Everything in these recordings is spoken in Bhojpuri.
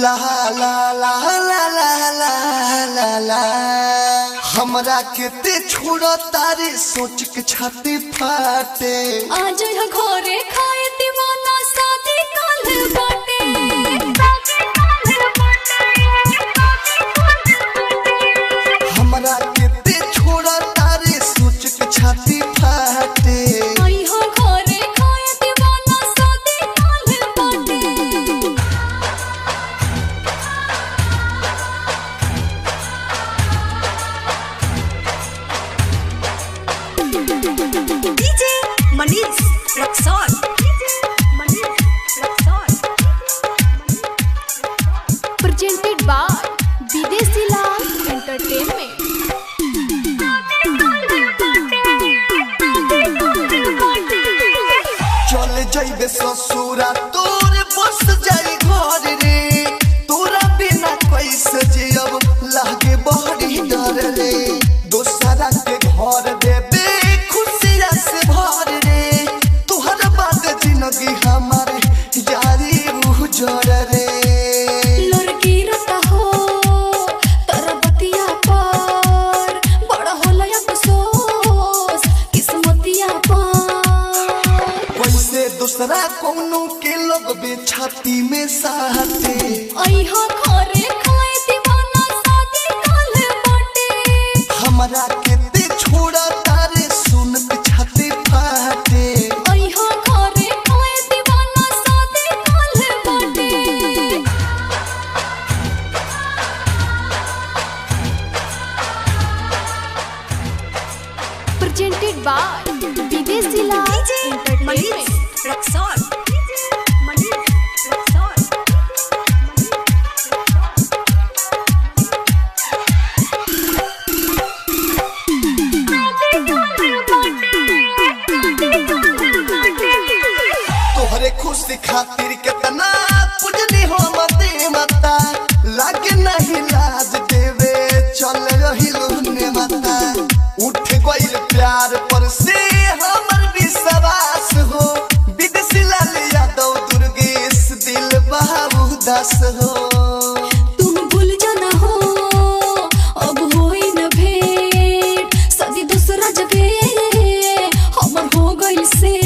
ला ला ला ला ला ला ला ला हमरा केते छोड़ा तारे सोच के छाती फाटे। आज घरे खाए दीवाना शादी काल बाटे। हमरा केते छोड़ा तारे सोच के छाती फाटे। घरे खाए दीवाना शादी काल बाटे। DJ Manish Rexon। Presented by Videsi Lal Entertainment। चल जाइबे ससुरा तोर बस जाई घर रे। तोरा बिना कैसे जियब लागे बड़ी डर रे। दोसरा के घर देबे खुशिया से भर रे। तोहर बाद जिंदगी हमारे यारी उजड़ रे। लड़की रता हो तोरा बतिया पर बड़ा होला अफसोस किस्मतिया पर। वैसे दूसरा कोनो के लोग बे छाती में साथे। घरे खाए दीवाना शादी काल बाटे। हमरा केते छोड़ा तारे सुन के छाती फाटे। घरे खाए दीवाना शादी काल बाटे। Presented by Videsi Lal DJ Manish Entertainment। Rexon। तोहरे खुशी खातिर कितना पूजनी हो मते मता। लागे नहीं लाज देवे चल रही लुने मता। उठ गइल प्यार पर से हमर विश्वास हो। विदेशी लाल यादव दुर्गेश दिल बाबू दास हो। तुम भूल जाना हो अब होई न भेंट। शादी दूसरा जगह हमर हो गइल से।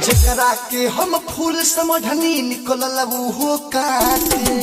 जेकरा के हम फूल समझनी निकलल वो काटे।